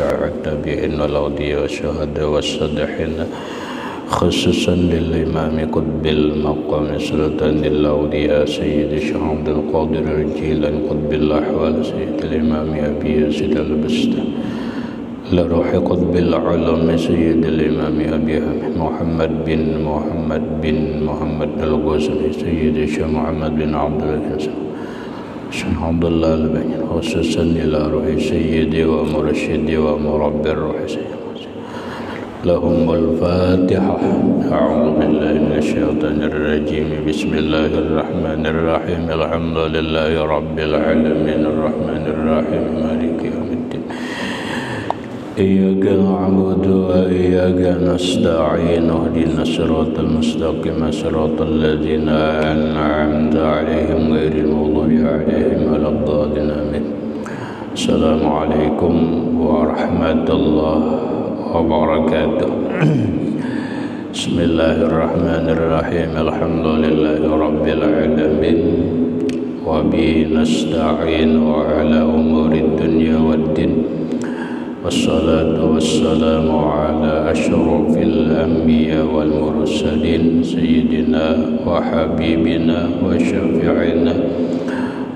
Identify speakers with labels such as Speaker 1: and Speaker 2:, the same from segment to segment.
Speaker 1: والأنبياء والتابعين والأولياء والشهداء والصالحين خصوصا للإمام قطب المقام سلطان الأولياء سيد الشيخ عبد القادر الجيلاني قطب الأحوال سيد الإمام أبي يزيد البستامي لروح قطب العلم سيد الإمام أبي محمد بن محمد الغزالي سيد الشيخ محمد بن عبد العزيز الشيخ عبد الله البني خصوصا إلى روح سيدي ومرشدي ومربي الروح سيدي لهم الفاتحة. أعوذ بالله من الشيطان الرجيم. بسم الله الرحمن الرحيم. الحمد لله رب العالمين الرحمن الرحيم مالك يوم الدين إياك نعبد وإياك نستعين اهدنا الصراط المستقيم صراط الذين أنعمت عليهم غير المغضوب عليهم ولا الضالين آمين. السلام عليكم ورحمة الله wabarakatuh. Bismillahirrahmanirrahim. Alhamdulillahi rabbil alamin wa bihi nasta'in wa ala umurid dunya waddin wassalatu wassalamu ala asyrafil anbiya wal mursalin sayyidina wa habibina wa syafi'ina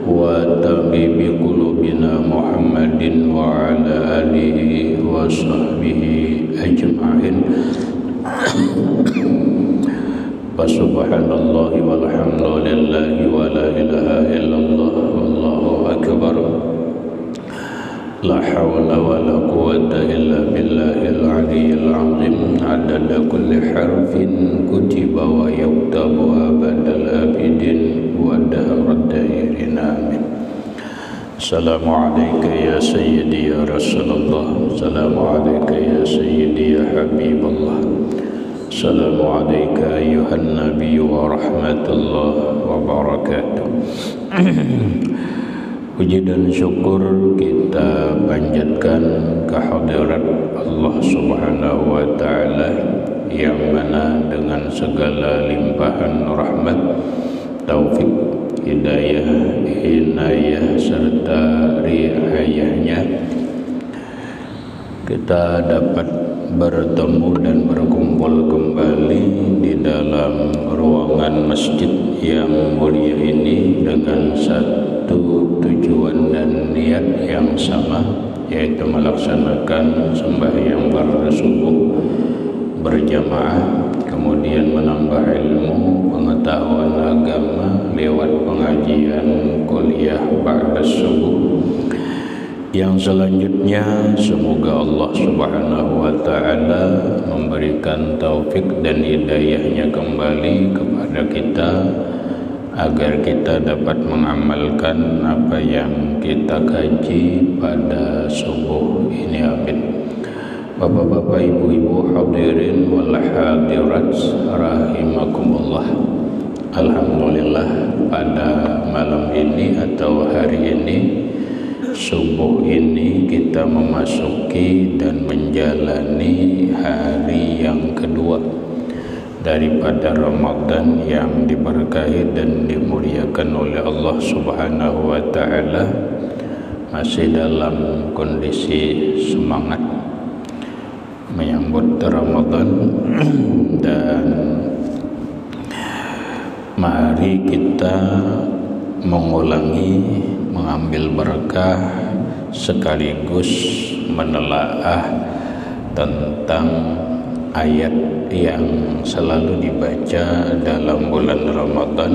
Speaker 1: wa tabibi qulubina Muhammadin wa ala alihi wa sahbihi ajma'in. Wa subhanallahi walhamdulillahi wa la ilaha illallah wallahu akbar. La hawla wa la quwwata illa billahil aliyyil azim. Adada kulli harfin kutiba wa yuktabu abadal abidin wa dahrad dairin amin. Assalamu alayka ya sayyidi ya Rasulullah. Assalamu alayka ya sayyidi ya Habibullah. Assalamu alayka ayuhan nabi wa rahmatullah wa barakatuh. Puji dan syukur kita panjatkan kehadirat Allah Subhanahu wa taala yang mana dengan segala limpahan rahmat, taufik, hidayah, inayah serta riayahnya kita dapat bertemu dan berkumpul kembali di dalam ruangan masjid yang mulia ini dengan satu tujuan dan niat yang sama, yaitu melaksanakan sembahyang bersubuh berjamaah, kemudian menambah ilmu pengetahuan agama lewat pengajian kuliah ba'da subuh. Yang selanjutnya semoga Allah Subhanahu wa taala memberikan taufik dan hidayahnya kembali kepada kita agar kita dapat mengamalkan apa yang kita kaji pada subuh ini, amin. Bapak-bapak, ibu-ibu, hadirin wal hadirat rahimakumullah. Alhamdulillah pada malam ini atau hari ini, subuh ini kita memasuki dan menjalani hari yang kedua daripada Ramadan yang diberkahi dan dimuliakan oleh Allah Subhanahu wa taala. Masih dalam kondisi semangat menyambut Ramadan dan mari kita mengulangi mengambil berkah sekaligus menelaah tentang ayat yang selalu dibaca dalam bulan Ramadan.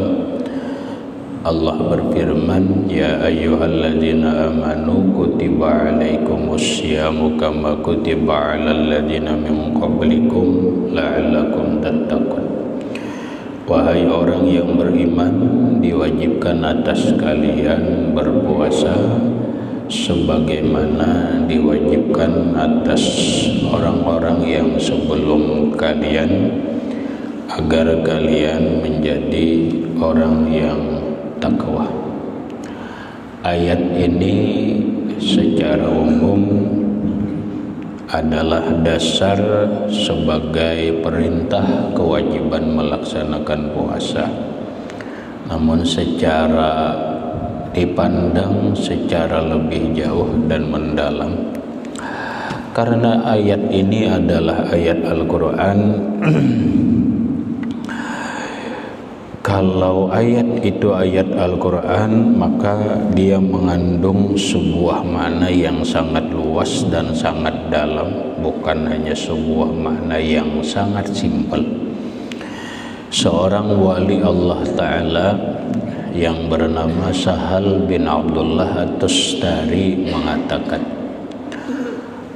Speaker 1: Allah berfirman, ya ayyuhalladzina amanu kutiba alaikumusyamu kama kutiba alal ladzina min qablikum la'allakum tattaqun. Wahai orang yang beriman, diwajibkan atas kalian berpuasa sebagaimana diwajibkan atas orang-orang yang sebelum kalian, agar kalian menjadi orang yang takwa. Ayat ini secara umum adalah dasar sebagai perintah kewajiban melaksanakan puasa. Namun secara dipandang secara lebih jauh dan mendalam, Karena ayat ini adalah ayat Al-Quran. Kalau ayat itu ayat Al-Quran, maka dia mengandung sebuah makna yang sangat luas dan sangat dalam, bukan hanya sebuah makna yang sangat simpel. Seorang wali Allah Ta'ala yang bernama Sahal bin Abdullah At-Tustari mengatakan,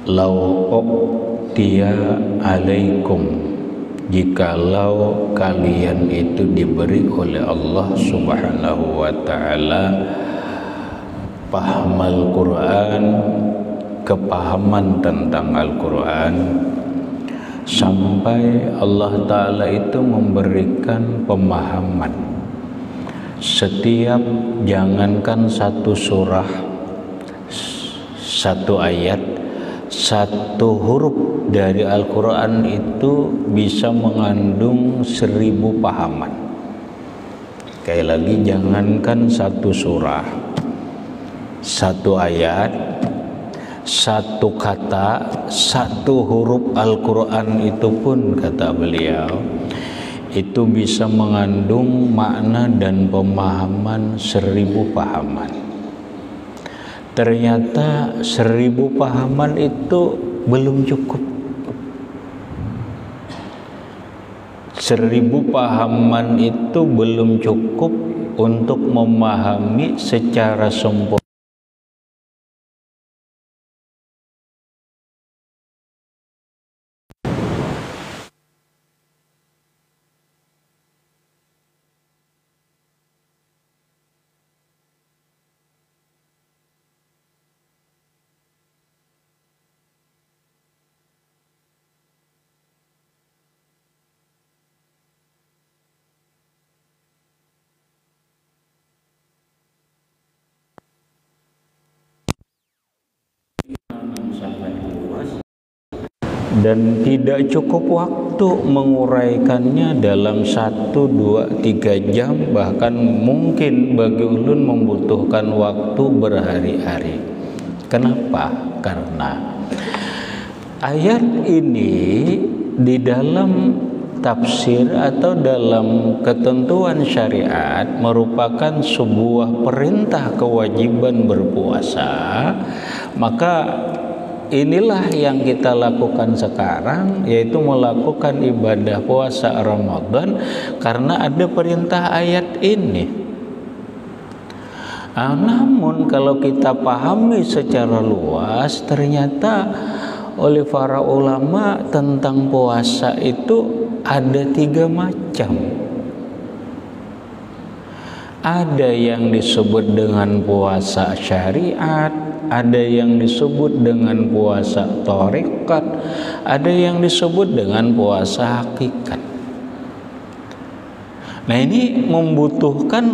Speaker 1: "Lau uqtiya alaikum, jikalau kalian itu diberi oleh Allah Subhanahu wa Ta'ala pahamal Quran, kepahaman tentang Al-Quran, sampai Allah Ta'ala itu memberikan pemahaman setiap, jangankan satu surah, satu ayat, satu huruf dari Al-Quran itu bisa mengandung 1000 pahaman. Sekali lagi, jangankan satu surah, satu ayat, satu kata, satu huruf Al-Quran itu pun, kata beliau, itu bisa mengandung makna dan pemahaman 1000 pahaman. Ternyata 1000 pahaman itu belum cukup. 1000 pahaman itu belum cukup untuk memahami secara sempurna dan tidak cukup waktu menguraikannya dalam 1, 2, 3 jam, bahkan mungkin bagi ulun membutuhkan waktu berhari-hari. Kenapa? Karena ayat ini di dalam tafsir atau dalam ketentuan syariat merupakan sebuah perintah kewajiban berpuasa. Maka inilah yang kita lakukan sekarang, yaitu melakukan ibadah puasa Ramadan karena ada perintah ayat ini. Namun kalau kita pahami secara luas, ternyata oleh para ulama tentang puasa itu ada 3 macam. Ada yang disebut dengan puasa syariat, ada yang disebut dengan puasa thariqat, ada yang disebut dengan puasa hakikat. Nah, ini membutuhkan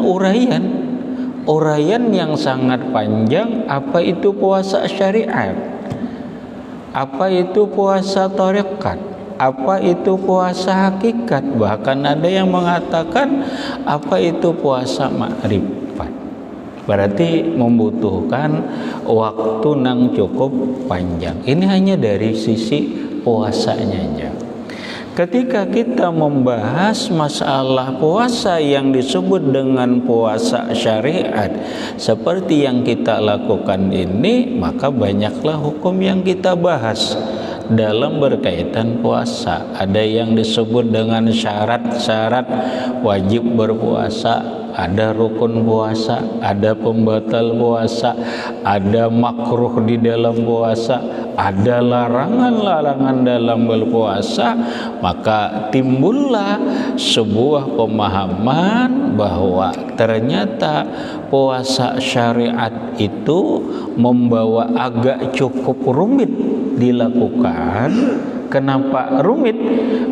Speaker 1: uraian yang sangat panjang. Apa itu puasa syariat? Apa itu puasa thariqat? Apa itu puasa hakikat? Bahkan ada yang mengatakan apa itu puasa makrifat. Berarti membutuhkan waktu yang cukup panjang. Ini hanya dari sisi puasanya aja. Ketika kita membahas masalah puasa yang disebut dengan puasa syariat seperti yang kita lakukan ini, maka banyaklah hukum yang kita bahas dalam berkaitan puasa. Ada yang disebut dengan syarat-syarat wajib berpuasa, ada rukun puasa, ada pembatal puasa, ada makruh di dalam puasa, ada larangan-larangan dalam berpuasa. Maka timbullah sebuah pemahaman bahwa ternyata puasa syariat itu membawa agak cukup rumit dilakukan. Kenapa rumit?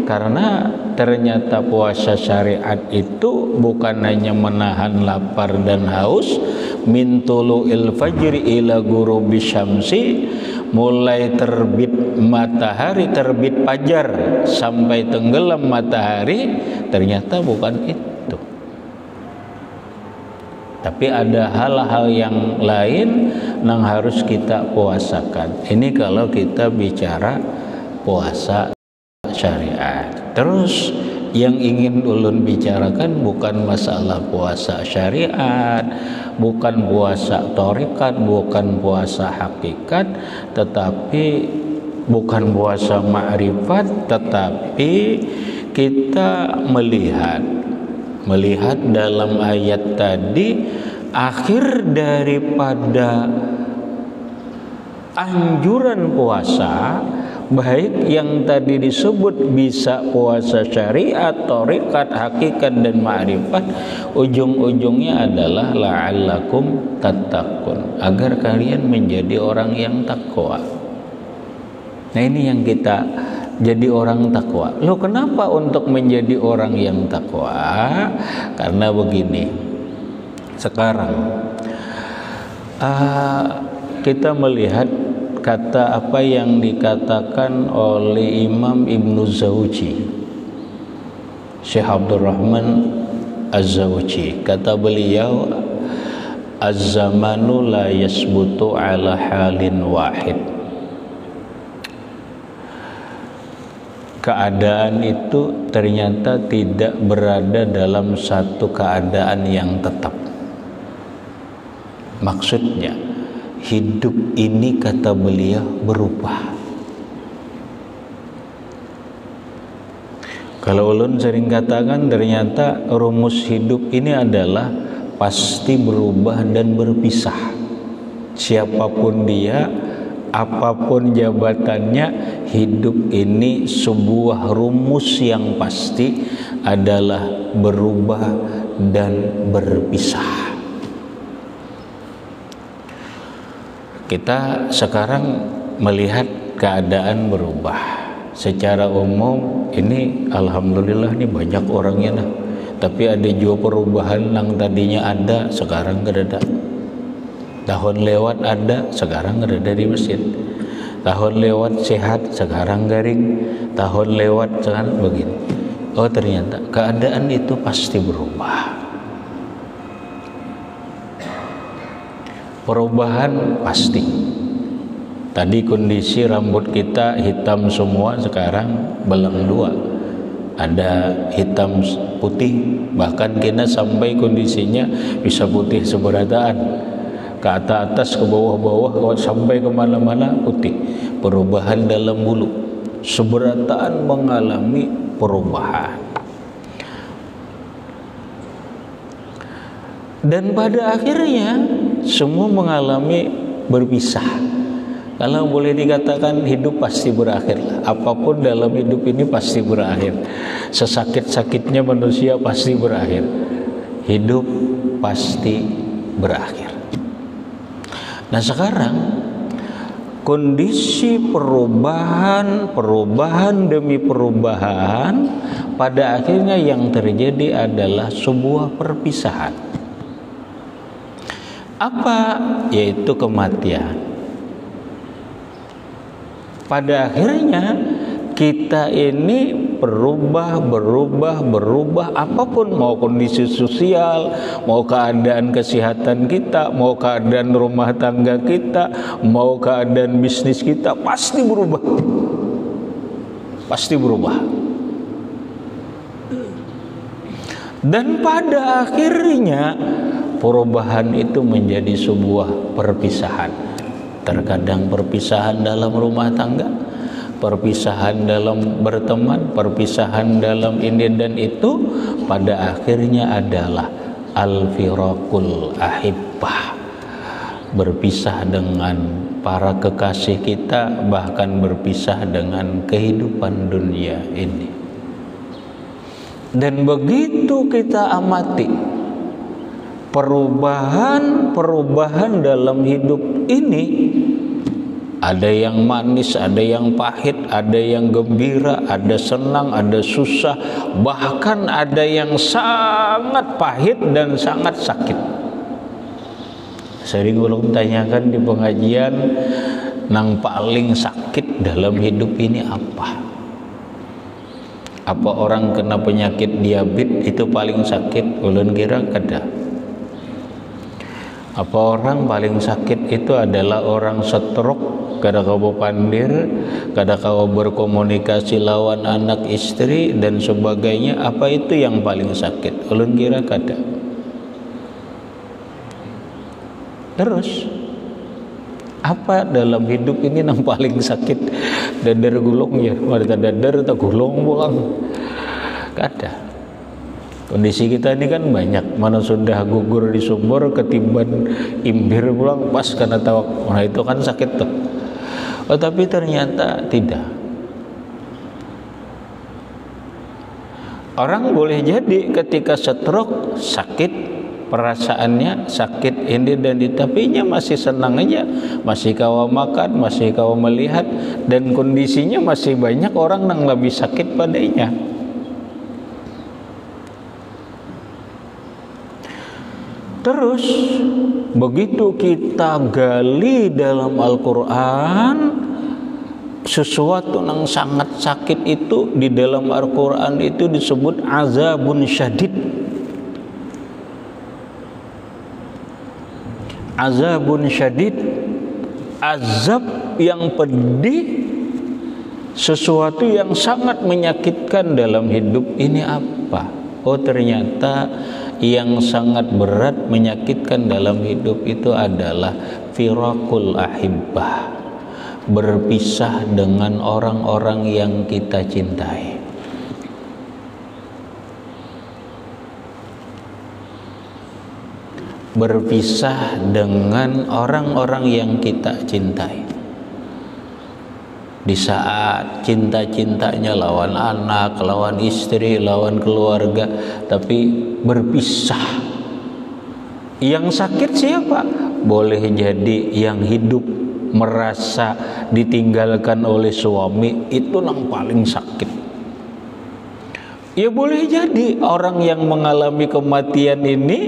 Speaker 1: Karena ternyata puasa syariat itu bukan hanya menahan lapar dan haus, min tulu'il fajri ila ghurubi syamsi, mulai terbit matahari, terbit fajar sampai tenggelam matahari. Ternyata bukan itu. Tapi ada hal-hal yang lain yang harus kita puasakan. Ini kalau kita bicara puasa syariat. Terus yang ingin ulun bicarakan bukan masalah puasa syariat, bukan puasa thariqat, bukan puasa hakikat, tetapi bukan puasa ma'rifat, tetapi kita melihat dalam ayat tadi, akhir daripada anjuran puasa, baik yang tadi disebut bisa puasa syariat, thariqat, hakikat dan ma'rifat, ujung-ujungnya adalah la'allakum tattaqun, agar kalian menjadi orang yang takwa. Nah, ini yang kita jadi orang takwa. Loh, kenapa untuk menjadi orang yang takwa? Karena begini, sekarang kita melihat kata apa yang dikatakan oleh Imam Ibnu Zawji, Syekh Abdurrahman Az-Zawji. Kata beliau, az-zamanu la yasbutu ala halin wahid. Keadaan itu ternyata tidak berada dalam satu keadaan yang tetap. Maksudnya, hidup ini, kata beliau, berubah. Kalau ulun sering katakan, ternyata rumus hidup ini adalah pasti berubah dan berpisah. Siapapun dia, apapun jabatannya, hidup ini sebuah rumus yang pasti adalah berubah dan berpisah. Kita sekarang melihat keadaan berubah. Secara umum ini alhamdulillah nih banyak orangnya nah. Tapi ada juga perubahan yang tadinya ada sekarang gak ada. Tahun lewat ada, sekarang ada di masjid. Tahun lewat sehat, sekarang garing. Tahun lewat sekarang begini. Oh, ternyata keadaan itu pasti berubah. Perubahan pasti. Tadi kondisi rambut kita hitam semua, sekarang belang dua. Ada hitam putih, bahkan kita sampai kondisinya bisa putih seberataan. Ke atas, ke bawah, sampai kemana-mana putih. Perubahan dalam bulu, seberataan mengalami perubahan. Dan pada akhirnya semua mengalami berpisah. Kalau boleh dikatakan hidup pasti berakhir. Apapun dalam hidup ini pasti berakhir. Sesakit-sakitnya manusia pasti berakhir. Hidup pasti berakhir. Nah, sekarang kondisi perubahan demi perubahan, pada akhirnya yang terjadi adalah sebuah perpisahan. Apa? Yaitu kematian. Pada akhirnya kita ini berubah, apapun, mau kondisi sosial, mau keadaan kesehatan kita, mau keadaan rumah tangga kita, mau keadaan bisnis kita, pasti berubah. Pasti berubah. Dan pada akhirnya perubahan itu menjadi sebuah perpisahan. Terkadang perpisahan dalam rumah tangga, perpisahan dalam berteman, perpisahan dalam ini dan itu, pada akhirnya adalah al-firaqul ahibbah, berpisah dengan para kekasih kita, bahkan berpisah dengan kehidupan dunia ini. Dan begitu kita amati perubahan dalam hidup ini, ada yang manis, ada yang pahit, ada yang gembira, ada senang, ada susah, bahkan ada yang sangat pahit dan sangat sakit. Sering ulun tanyakan di pengajian, nang paling sakit dalam hidup ini apa? Apa orang kena penyakit diabetes itu paling sakit? Ulun kira kada. Apa orang paling sakit itu adalah orang stroke, kada kau pandir, kada kau berkomunikasi lawan anak istri dan sebagainya. Apa itu yang paling sakit? Ulun kira kada. Terus apa dalam hidup ini yang paling sakit? Dadar gulung ya, ada dadar atau gulung pulang? Kada. Kondisi kita ini kan banyak, mana sudah gugur di sumur ketiban imbir pulang pas karena tawak, nah itu kan sakit tuh. Oh, tapi ternyata tidak. Orang boleh jadi ketika stroke sakit, perasaannya sakit ini dan itu, tapi nya masih senang aja, masih kawa makan, masih kawa melihat, dan kondisinya masih banyak orang yang lebih sakit padanya. Terus begitu kita gali dalam Al-Quran, sesuatu yang sangat sakit itu di dalam Al-Quran itu disebut azabun syadid. Azabun syadid, azab yang pedih, sesuatu yang sangat menyakitkan dalam hidup ini apa? Oh, ternyata yang sangat berat menyakitkan dalam hidup itu adalah firaqul ahibbah, berpisah dengan orang-orang yang kita cintai. Berpisah dengan orang-orang yang kita cintai. Di saat cinta-cintanya lawan anak, lawan istri, lawan keluarga, tapi berpisah. Yang sakit siapa? Boleh jadi yang hidup merasa ditinggalkan oleh suami, itu yang paling sakit. Ya boleh jadi orang yang mengalami kematian ini,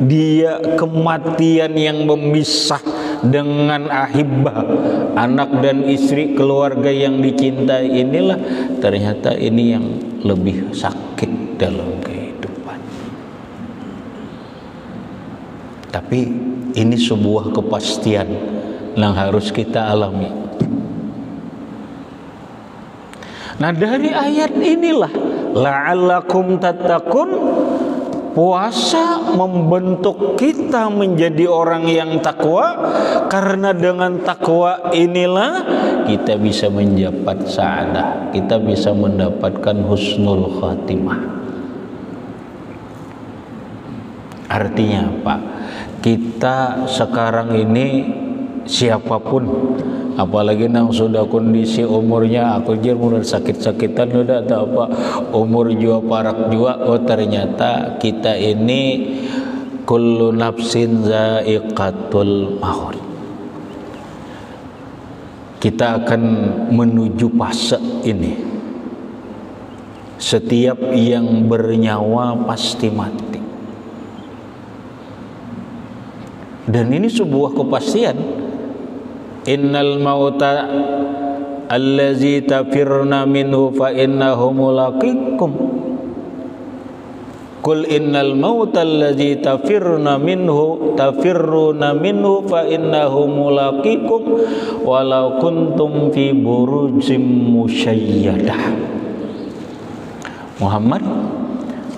Speaker 1: dia kematian yang memisah dengan ahibbah, anak dan istri, keluarga yang dicintai, inilah ternyata ini yang lebih sakit dalam kehidupan. Tapi ini sebuah kepastian yang harus kita alami. Nah, dari ayat inilah la'allakum tattaqun, puasa membentuk kita menjadi orang yang takwa, karena dengan takwa inilah kita bisa mendapat sa'adah, kita bisa mendapatkan husnul khatimah. Artinya apa? Kita sekarang ini siapapun, apalagi yang sudah kondisi umurnya aku jir mulai sakit-sakitan udah atau apa, umur jua parak jua, oh ternyata kita ini kullu nafsin zaiqatul maut. Kita akan menuju fase ini. Setiap yang bernyawa pasti mati. Dan ini sebuah kepastian. Innal mauta allazi tafirna minhu fa innahu mulaqikum. Qul innal mauta allazi tafirna minhu fa innahu mulaqikum walau kuntum fi burujim musyayyadah. Muhammad,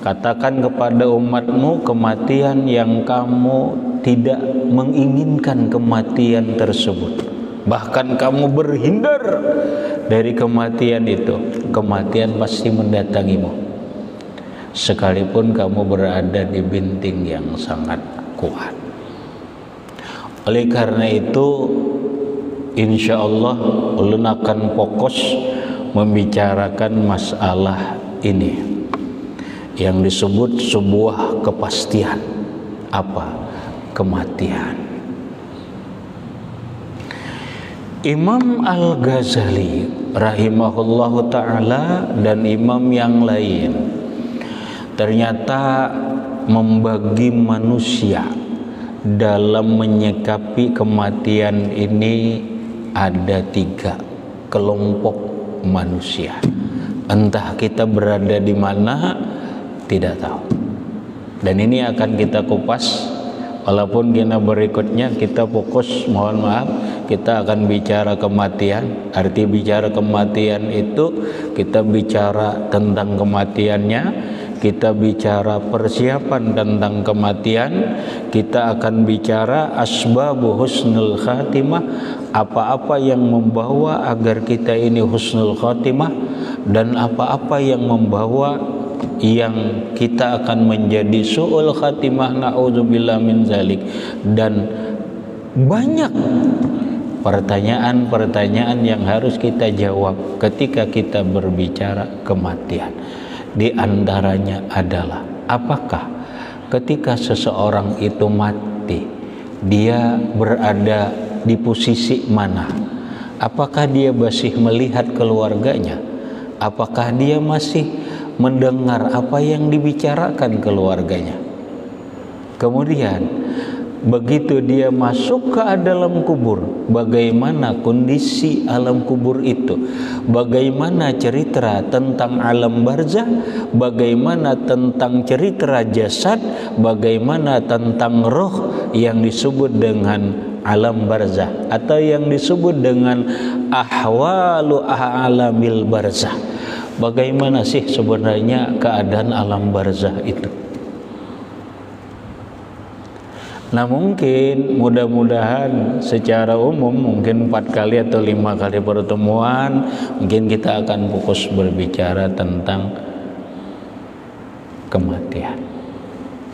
Speaker 1: katakan kepada umatmu kematian yang kamu tidak menginginkan kematian tersebut, bahkan kamu berhindar dari kematian itu, kematian pasti mendatangimu sekalipun kamu berada di binting yang sangat kuat. Oleh karena itu, insya Allah ulun akan fokus membicarakan masalah ini yang disebut sebuah kepastian. Apa? Kematian. Imam Al-Ghazali rahimahullahu ta'ala dan imam yang lain ternyata membagi manusia dalam menyikapi kematian ini ada 3 kelompok manusia. Entah kita berada di mana, tidak tahu. Dan ini akan kita kupas Walaupun kita berikutnya kita fokus, mohon maaf, kita akan bicara kematian. Arti bicara kematian itu kita bicara tentang kematiannya, kita bicara persiapan tentang kematian, kita akan bicara asbabu husnul khatimah, apa-apa yang membawa agar kita ini husnul khatimah, dan apa-apa yang membawa yang kita akan menjadi su'ul khatimah, na'udzubillah min zalik. Dan banyak pertanyaan-pertanyaan yang harus kita jawab ketika kita berbicara kematian. Di antaranya adalah, apakah ketika seseorang itu mati, dia berada di posisi mana? Apakah dia masih melihat keluarganya? Apakah dia masih mendengar apa yang dibicarakan keluarganya? Kemudian begitu dia masuk ke dalam kubur, bagaimana kondisi alam kubur itu? Bagaimana cerita tentang alam barzah? Bagaimana tentang cerita jasad? Bagaimana tentang roh yang disebut dengan alam barzah atau yang disebut dengan ahwalu alamil barzah? Bagaimana sih sebenarnya keadaan alam barzah itu? Nah, mungkin mudah-mudahan secara umum mungkin 4 kali atau 5 kali pertemuan mungkin kita akan fokus berbicara tentang kematian.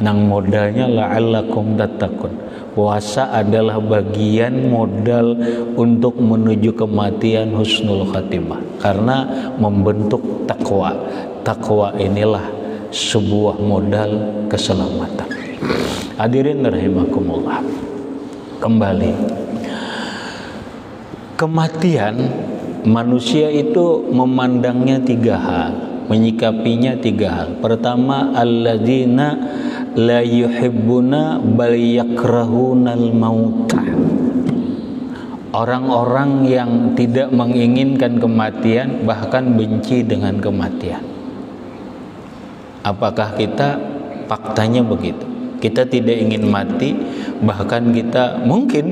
Speaker 1: Nang modalnya la'allakum tattaqun. Puasa adalah bagian modal untuk menuju kematian husnul khatimah, karena membentuk takwa. Takwa inilah sebuah modal keselamatan. Hadirin rahimakumullah. Kembali, kematian manusia itu memandangnya 3 hal, menyikapinya 3 hal. Pertama, alladzina la yuhibbuna bal yakrahunal mauta. Orang-orang yang tidak menginginkan kematian, bahkan benci dengan kematian. Apakah kita faktanya begitu? Kita tidak ingin mati, bahkan kita mungkin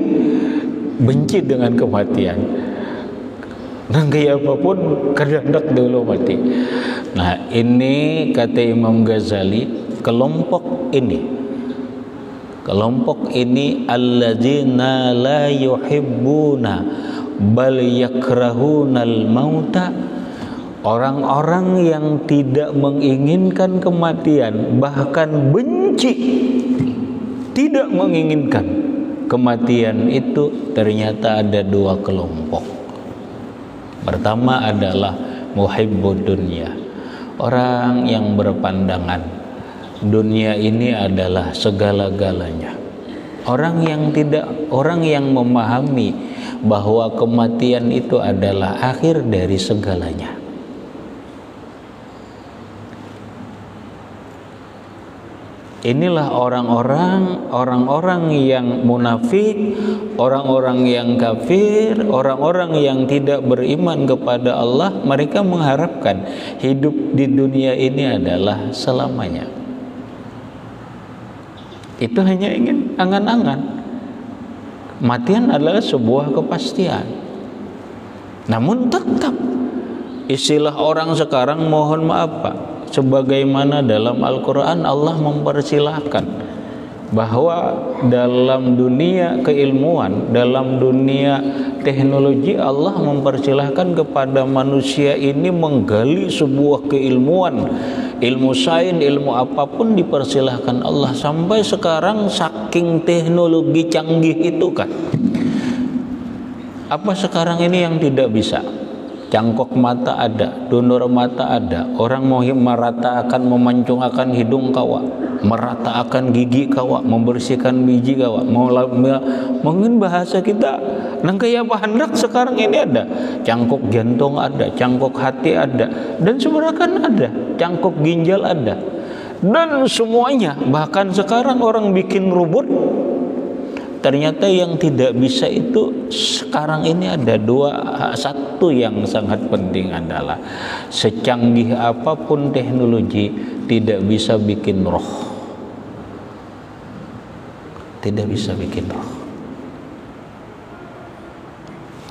Speaker 1: benci dengan kematian. Nanggai apapun kehendak dulu mati. Nah, ini kata Imam Ghazali, kelompok ini alladzina la yuhibbuna bal yakrahunal mauta, orang-orang yang tidak menginginkan kematian, bahkan benci, tidak menginginkan kematian. Itu ternyata ada 2 kelompok. Pertama adalah muhibbud dunya, orang yang berpandangan dunia ini adalah segala-galanya. Orang yang memahami bahwa kematian itu adalah akhir dari segalanya. Inilah orang-orang yang munafik, orang-orang yang kafir, orang-orang yang tidak beriman kepada Allah. Mereka mengharapkan hidup di dunia ini adalah selamanya. Itu hanya ingin angan-angan. Kematian adalah sebuah kepastian. Namun tetap istilah orang sekarang, mohon maaf Pak, sebagaimana dalam Al-Quran Allah mempersilahkan bahwa dalam dunia keilmuan, dalam dunia teknologi, Allah mempersilahkan kepada manusia ini menggali sebuah keilmuan, ilmu sains, ilmu apapun dipersilahkan Allah. Sampai sekarang saking teknologi canggih itu kan, apa sekarang ini yang tidak bisa? Cangkok mata ada, donor mata ada, orang mau meratakan, memancungkan hidung kawa, meratakan gigi kawa, membersihkan biji kawa, mungkin bahasa kita nang kayak apa hendak sekarang ini ada, cangkok jantung ada, cangkok hati ada, dan sebenarnya ada, cangkok ginjal ada, dan semuanya. Bahkan sekarang orang bikin robot, ternyata yang tidak bisa itu sekarang ini ada 2. Satu yang sangat penting adalah secanggih apapun teknologi tidak bisa bikin roh. tidak bisa bikin roh.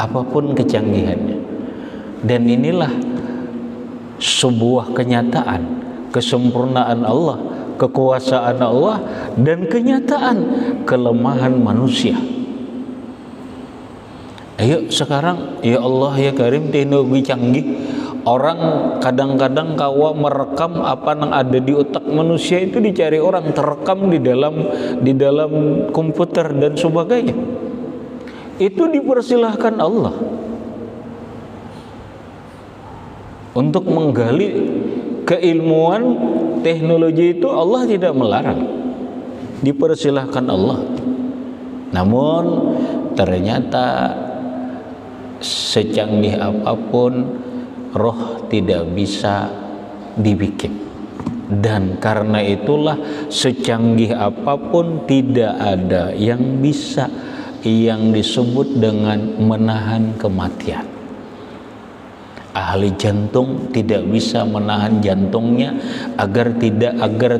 Speaker 1: Apapun kecanggihannya. Dan inilah sebuah kenyataan, kesempurnaan Allah, kekuasaan Allah, dan kenyataan kelemahan manusia. Ayo sekarang, ya Allah ya Karim, teknologi canggih. Orang kadang-kadang kawa merekam apa yang ada di otak manusia itu dicari orang, terekam di dalam komputer dan sebagainya. Itu dipersilahkan Allah untuk menggali keilmuan teknologi itu. Allah tidak melarang, dipersilahkan Allah. Namun ternyata secanggih apapun roh tidak bisa dibikin. Dan karena itulah secanggih apapun tidak ada yang bisa yang disebut dengan menahan kematian. Ahli jantung tidak bisa menahan jantungnya agar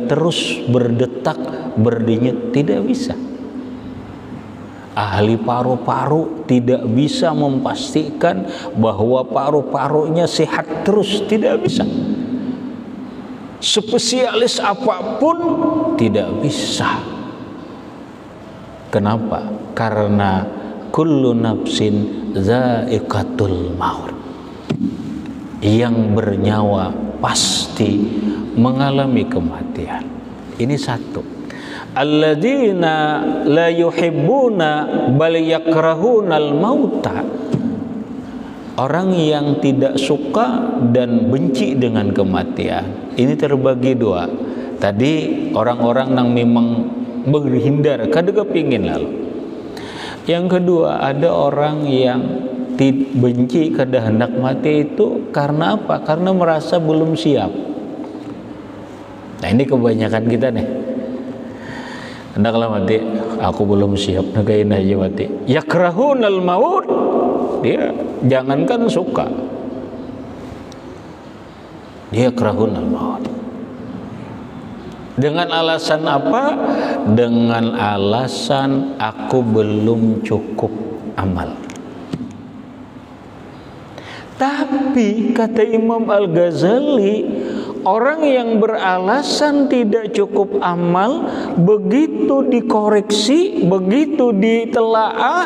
Speaker 1: terus berdetak, berdenyut, tidak bisa. Ahli paru-paru tidak bisa memastikan bahwa paru-parunya sehat terus, tidak bisa. Spesialis apapun tidak bisa. Kenapa? Karena kullu nafsin za'iqatul maut. Yang bernyawa pasti mengalami kematian. Ini satu. Alladzina la yuhibbuna bal yakrahunal mauta. Orang yang tidak suka dan benci dengan kematian. Ini terbagi dua. Tadi orang-orang yang memang berhindar, kada kepingin lalu. Yang kedua, ada orang yang benci, kada hendak mati itu karena apa? Karena merasa belum siap. Nah ini kebanyakan kita nih. Hendaklah mati, aku belum siap, nagain aja mati. Yakrahunal maut, dia jangankan suka, dia yakrahunal maut. Dengan alasan apa? Dengan alasan aku belum cukup amal. Tapi kata Imam Al-Ghazali, orang yang beralasan tidak cukup amal, begitu dikoreksi, begitu ditelaah,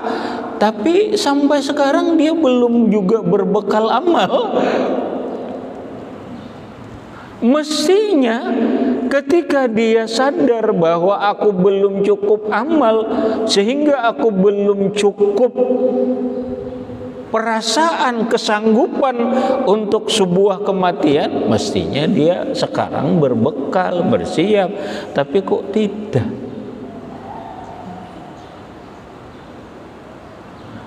Speaker 1: tapi sampai sekarang dia belum juga berbekal amal. Mestinya ketika dia sadar bahwa aku belum cukup amal, sehingga aku belum cukup perasaan kesanggupan untuk sebuah kematian, mestinya dia sekarang berbekal, bersiap. Tapi kok tidak?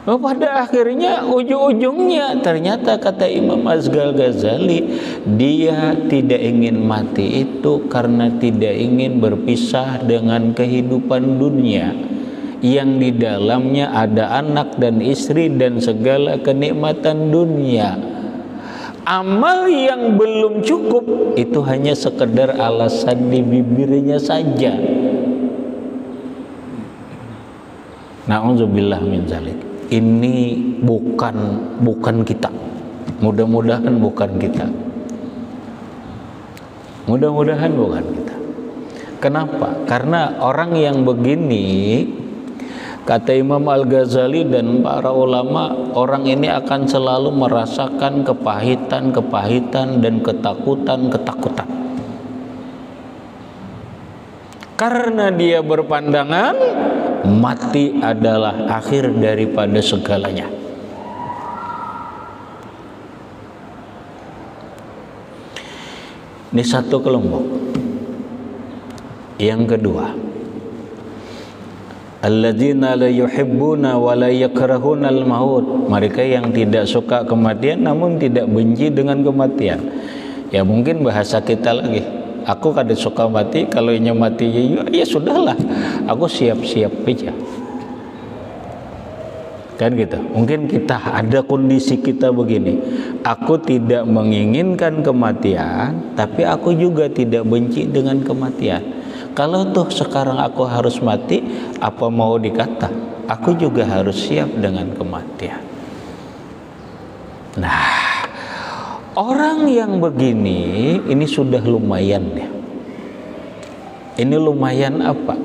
Speaker 1: Pada akhirnya ujung-ujungnya ternyata kata Imam Al-Ghazali, dia tidak ingin mati itu karena tidak ingin berpisah dengan kehidupan dunia yang di dalamnya ada anak dan istri dan segala kenikmatan dunia. Amal yang belum cukup itu hanya sekedar alasan di bibirnya saja. Na'udzubillah min dzalik. Ini bukan kita. Mudah-mudahan bukan kita. Mudah-mudahan bukan kita. Kenapa? Karena orang yang begini, kata Imam Al-Ghazali dan para ulama, orang ini akan selalu merasakan kepahitan dan ketakutan. Karena dia berpandangan mati adalah akhir daripada segalanya. Ini satu kelompok. Yang kedua, alladzina la yuhibbuna wa la yakrahunal maut. Mereka yang tidak suka kematian namun tidak benci dengan kematian. Ya mungkin bahasa kita lagi, aku kada suka mati, kalau nya mati ya sudahlah, aku siap-siap aja. Kan gitu. Mungkin kita ada kondisi kita begini, aku tidak menginginkan kematian, tapi aku juga tidak benci dengan kematian.
Speaker 2: kalau toh sekarang aku harus mati, apa mau dikata, aku juga harus siap dengan kematian. Nah, orang yang begini ini sudah lumayan ya. Ini lumayan apa?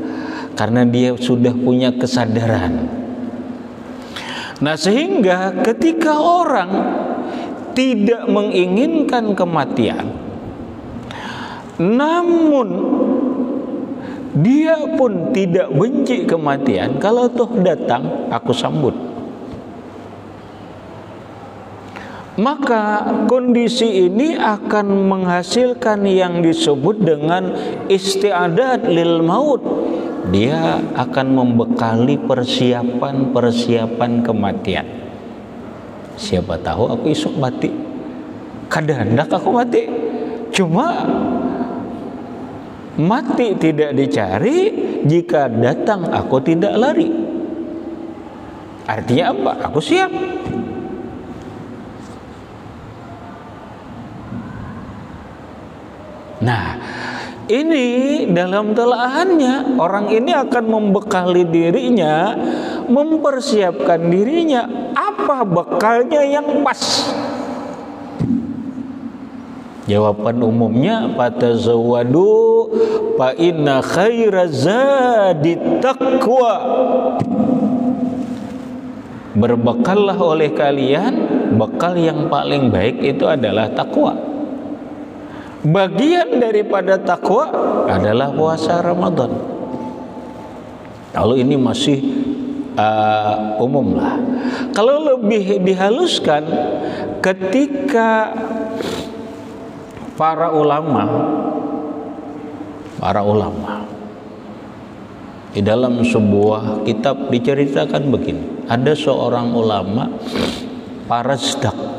Speaker 2: Karena dia sudah punya kesadaran. Nah, sehingga ketika orang tidak menginginkan kematian, namun dia pun tidak benci kematian, kalau toh datang, aku sambut. Maka kondisi ini akan menghasilkan yang disebut dengan isti'adat lil maut. Dia akan membekali persiapan kematian. Siapa tahu aku esok mati, kadang-kadang aku mati. Cuma mati tidak dicari, jika datang aku tidak lari. Artinya apa? Aku siap. Nah, ini dalam telaahannya orang ini akan membekali dirinya, mempersiapkan dirinya. Apa bekalnya yang pas? Jawaban umumnya, fatazawwadu fa inna khairaz zadi taqwa. Berbekallah oleh kalian, bekal yang paling baik itu adalah takwa. Bagian daripada takwa adalah puasa Ramadan. Kalau ini masih umum lah. Kalau lebih dihaluskan, ketika para ulama di dalam sebuah kitab diceritakan begini, ada seorang ulama Parasdak.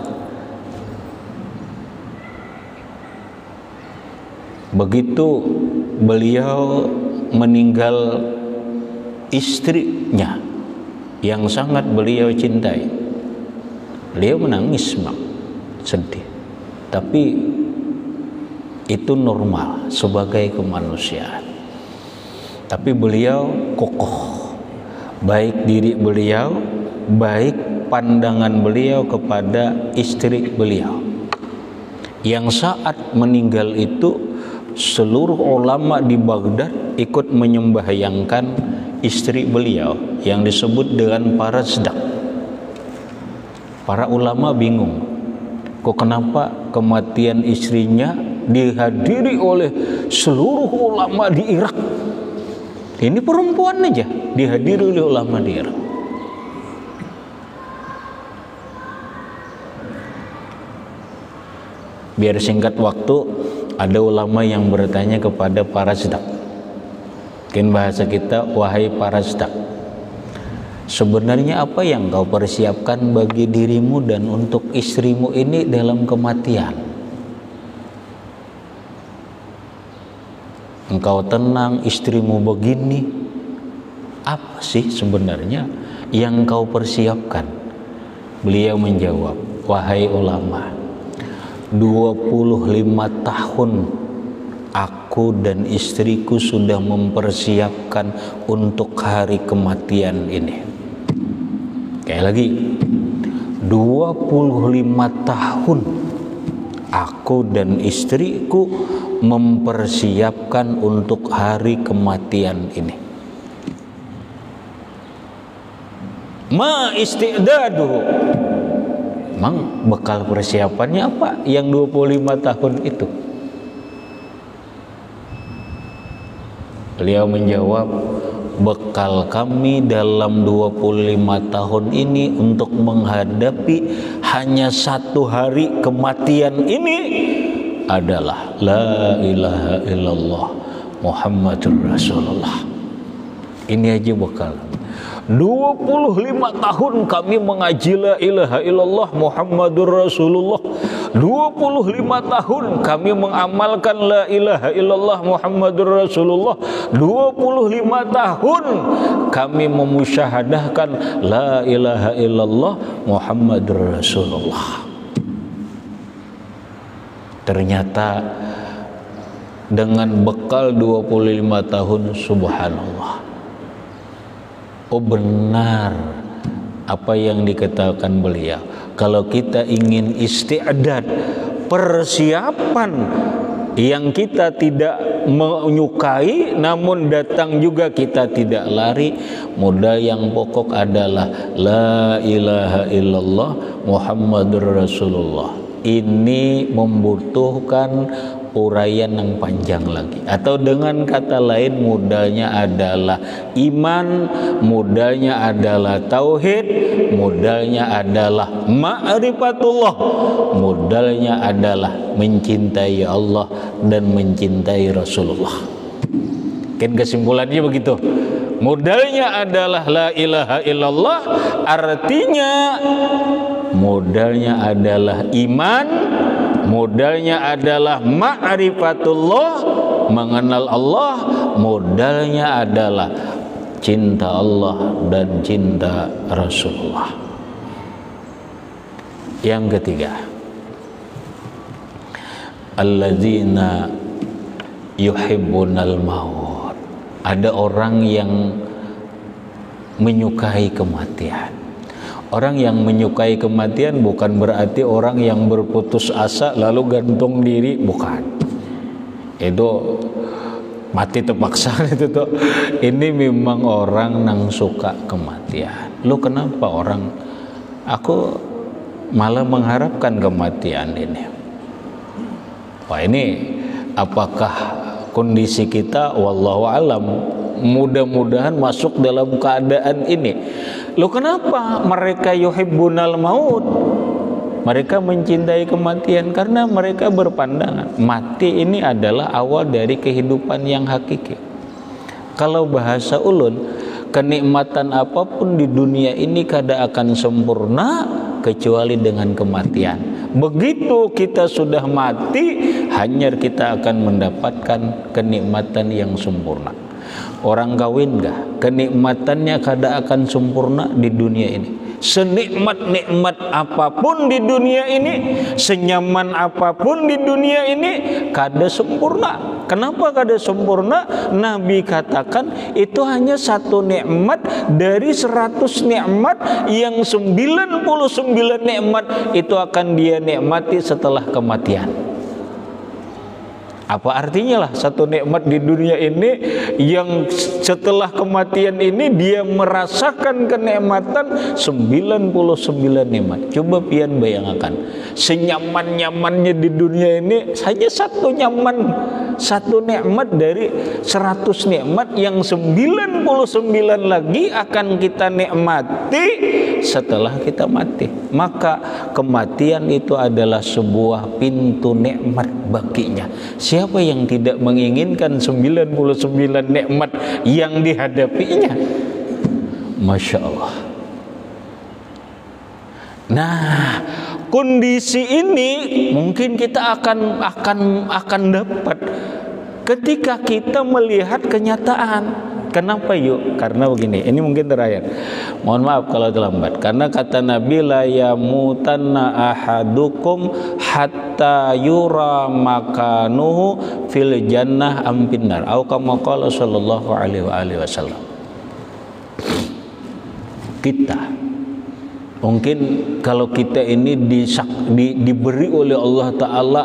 Speaker 2: Begitu beliau meninggal istrinya yang sangat beliau cintai, beliau menangis, sedih. Tapi itu normal sebagai kemanusiaan. Tapi beliau kokoh, baik diri beliau, baik pandangan beliau kepada istri beliau. Yang saat meninggal itu seluruh ulama di Baghdad ikut menyembahyangkan istri beliau yang disebut dengan Parasdak. Para ulama bingung, kok kenapa kematian istrinya dihadiri oleh seluruh ulama di Irak? Ini perempuan aja dihadiri oleh ulama di Irak. Biar singkat waktu, ada ulama yang bertanya kepada Parasdak. Mungkin bahasa kita, wahai Parasdak, sebenarnya apa yang kau persiapkan bagi dirimu dan untuk istrimu ini dalam kematian? Engkau tenang, istrimu begini. Apa sih sebenarnya yang kau persiapkan? Beliau menjawab, wahai ulama, 25 tahun aku dan istriku sudah mempersiapkan untuk hari kematian ini. Kayak lagi, 25 tahun aku dan istriku mempersiapkan untuk hari kematian ini. Ma isti'daduhu. Emang bekal persiapannya apa yang 25 tahun itu? Beliau menjawab, bekal kami dalam 25 tahun ini untuk menghadapi hanya satu hari kematian ini adalah la ilaha illallah Muhammadur Rasulullah. Ini aja bekal. 25 tahun kami mengaji la ilaha illallah Muhammadur Rasulullah. 25 tahun kami mengamalkan la ilaha illallah Muhammadur Rasulullah. 25 tahun kami memusyahadahkan la ilaha illallah Muhammadur Rasulullah. Ternyata dengan bekal 25 tahun, subhanallah. Oh, benar apa yang dikatakan beliau. Kalau kita ingin isti'dad, persiapan yang kita tidak menyukai namun datang juga kita tidak lari, modal yang pokok adalah la ilaha illallah Muhammadur Rasulullah. Ini membutuhkan uraian yang panjang lagi, atau dengan kata lain modalnya adalah iman, modalnya adalah tauhid, modalnya adalah ma'rifatullah, modalnya adalah mencintai Allah dan mencintai Rasulullah. Kan kesimpulannya begitu. Modalnya adalah la ilaha illallah, artinya modalnya adalah iman, modalnya adalah ma'rifatullah, mengenal Allah, modalnya adalah cinta Allah dan cinta Rasulullah. Yang ketiga, alladzina yuhibbunal maut. Ada orang yang menyukai kematian. Orang yang menyukai kematian bukan berarti orang yang berputus asa lalu gantung diri, bukan. Itu mati terpaksa itu tuh. Ini memang orang yang suka kematian. Lu kenapa orang? Aku malah mengharapkan kematian ini. Wah, ini apakah kondisi kita? Wallahu alam. Mudah-mudahan masuk dalam keadaan ini. Loh, kenapa mereka yuhibbunal maut? Mereka mencintai kematian karena mereka berpandangan mati ini adalah awal dari kehidupan yang hakiki. Kalau bahasa ulun, kenikmatan apapun di dunia ini kada akan sempurna kecuali dengan kematian. Begitu kita sudah mati, hanya kita akan mendapatkan kenikmatan yang sempurna. Orang kawin gak, kenikmatannya kada akan sempurna di dunia ini. Senikmat-nikmat apapun di dunia ini, senyaman apapun di dunia ini, kada sempurna. Kenapa kada sempurna? Nabi katakan itu hanya satu nikmat dari 100 nikmat, yang 99 nikmat itu akan dia nikmati setelah kematian. Apa artinya lah satu nikmat di dunia ini yang setelah kematian ini dia merasakan kenikmatan 99 nikmat. Coba pian bayangkan, senyaman-nyamannya di dunia ini saja satu nyaman, satu nikmat dari 100 nikmat, yang 99 lagi akan kita nikmati setelah kita mati. Maka kematian itu adalah sebuah pintu nikmat baginya. Siapa yang tidak menginginkan 99 nikmat yang dihadapinya? Masya Allah. Nah, kondisi ini mungkin kita akan dapat ketika kita melihat kenyataan. Kenapa yuk? Karena begini, ini mungkin terakhir. Mohon maaf kalau terlambat. Karena kata Nabi, la yamutanna ahadukum hatta yura makanuhu fil jannah am finnar. Atau kama qala sallallahu alaihi wasallam. Kita mungkin kalau kita ini diberi oleh Allah Ta'ala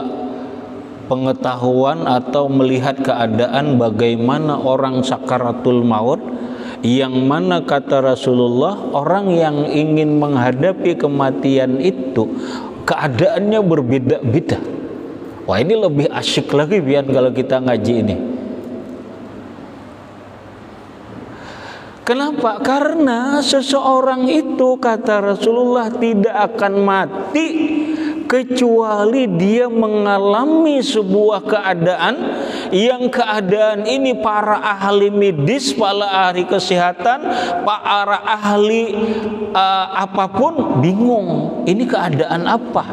Speaker 2: pengetahuan atau melihat keadaan bagaimana orang sakaratul maut, yang mana kata Rasulullah, orang yang ingin menghadapi kematian itu keadaannya berbeda-beda. Wah, ini lebih asyik lagi biar kalau kita ngaji ini. Kenapa? Karena seseorang itu kata Rasulullah tidak akan mati kecuali dia mengalami sebuah keadaan, yang keadaan ini para ahli medis, para ahli kesehatan, para ahli apapun bingung, ini keadaan apa?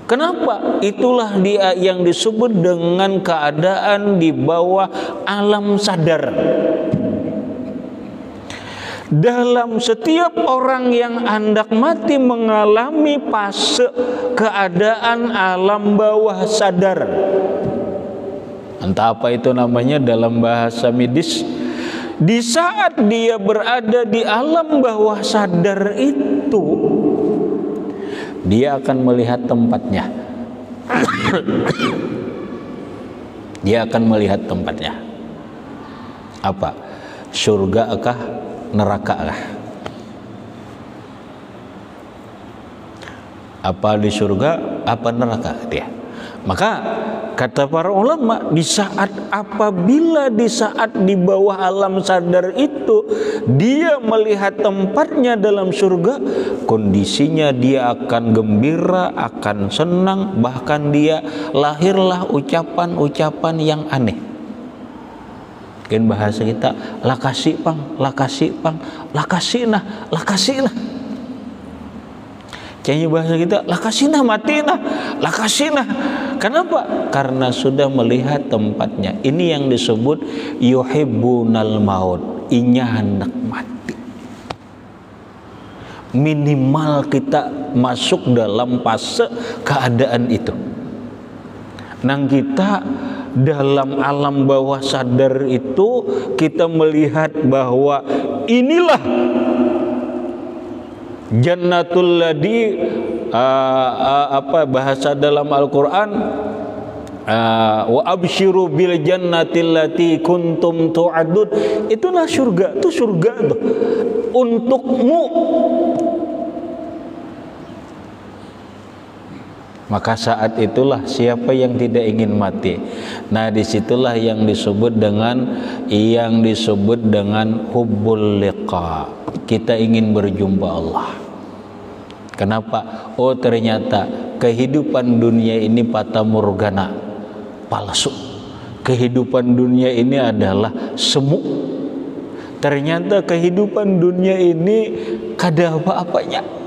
Speaker 2: Kenapa? Itulah dia yang disebut dengan keadaan di bawah alam sadar. Dalam setiap orang yang hendak mati mengalami fase keadaan alam bawah sadar. Entah apa itu namanya dalam bahasa medis. Di saat dia berada di alam bawah sadar itu, dia akan melihat tempatnya. Dia akan melihat tempatnya. Apa? Surga kah? Neraka kah? Apa di surga? Apa neraka dia? Maka kata para ulama, di saat di bawah alam sadar itu dia melihat tempatnya dalam surga, kondisinya dia akan gembira, akan senang, bahkan dia lahirlah ucapan-ucapan yang aneh. Mungkin bahasa kita, lakasi pang, lakasi nah. Kayaknya bahasa kita, lakasinah matinah, lakasinah. Kenapa? Karena sudah melihat tempatnya. Ini yang disebut yuhibbunal maut, inya hendak mati. Minimal kita masuk dalam fase keadaan itu. Nang kita dalam alam bawah sadar itu kita melihat bahwa inilah jannatul ladzi bahasa dalam Al-Qur'an, wa absyiru bil jannatil lati kuntum tu'adun. Itulah surga, itu surga tuh untukmu. Maka saat itulah siapa yang tidak ingin mati. Nah, disitulah yang disebut dengan hubbul liqa. Kita ingin berjumpa Allah. Kenapa? Oh, ternyata kehidupan dunia ini fata morgana, palsu. Kehidupan dunia ini adalah semu. Ternyata kehidupan dunia ini kada apa-apanya.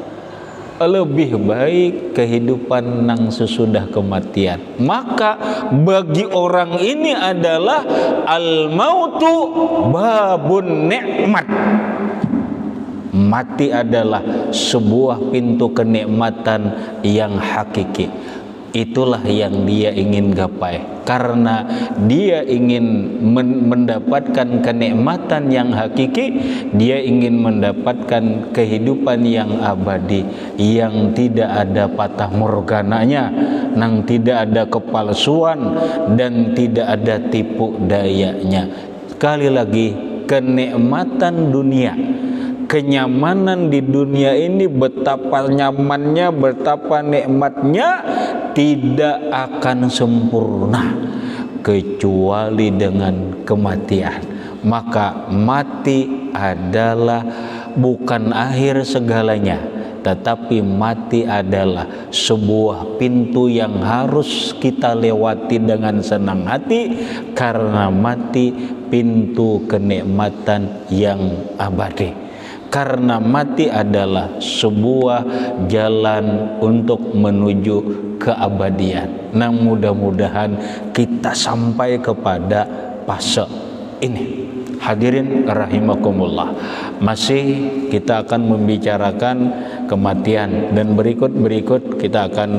Speaker 2: Lebih baik kehidupan nang sesudah kematian. Maka bagi orang ini adalah al-mautu babun nikmat. Mati adalah sebuah pintu kenikmatan yang hakiki. Itulah yang dia ingin gapai. Karena dia ingin mendapatkan kenikmatan yang hakiki, dia ingin mendapatkan kehidupan yang abadi, yang tidak ada patah morgananya, yang tidak ada kepalsuan dan tidak ada tipu dayanya. Sekali lagi, kenikmatan dunia, kenyamanan di dunia ini, betapa nyamannya, betapa nikmatnya, tidak akan sempurna kecuali dengan kematian. Maka mati adalah bukan akhir segalanya, tetapi mati adalah sebuah pintu yang harus kita lewati dengan senang hati, karena mati pintu kenikmatan yang abadi. Karena mati adalah sebuah jalan untuk menuju keabadian. Nah, mudah-mudahan kita sampai kepada fase ini. Hadirin rahimakumullah. Masih kita akan membicarakan kematian, dan berikut kita akan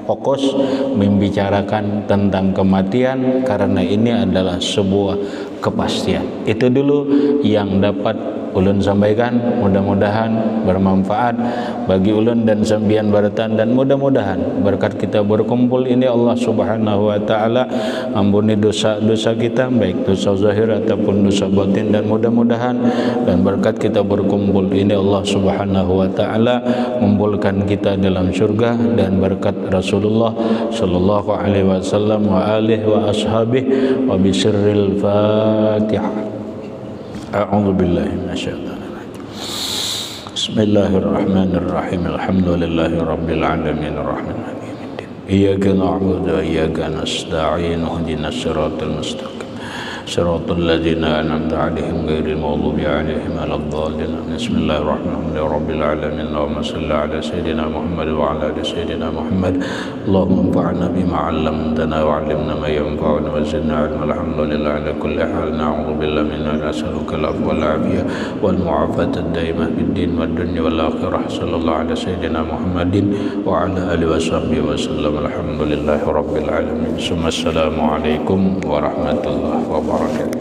Speaker 2: fokus membicarakan tentang kematian, karena ini adalah sebuah kepastian. Itu dulu yang dapat ulun sampaikan. Mudah-mudahan bermanfaat bagi ulun dan sambian baratan, dan mudah-mudahan berkat kita berkumpul ini Allah Subhanahu wa taala ampuni dosa-dosa kita, baik dosa zahir ataupun dosa batin, dan mudah-mudahan dan berkat kita berkumpul ini Allah Subhanahu wa taala mengumpulkan kita dalam surga, dan berkat Rasulullah sallallahu alaihi wasallam wa alihi wa ashabihi wa bisirril Fatihah. A'udzu billahi minasyaitonir rajim. Bismillahirrahmanirrahim. Alhamdulillahi rabbil alamin arrahmanir rahim. Iyyaka na'budu wa iyyaka nasta'in ihdinas siratal mustaqim.
Speaker 1: صراط الذين أنعمت عليهم غير المغضوب عليهم ولا الضالين. بسم الله الرحمن الرحيم رب العالمين اللهم صل على سيدنا محمد وعلى آل سيدنا محمد اللهم انفعنا بما علمتنا وعلمنا ما ينفعنا وزدنا علما. الحمد لله على كل حال. نعوذ بالله من أن نسألك العفو والعافية والمعافاة الدائمة في الدين والدنيا والآخرة. صلى الله على سيدنا محمد وعلى آله وصحبه وسلم. الحمد لله رب العالمين. ثم السلام عليكم ورحمة الله وبركاته.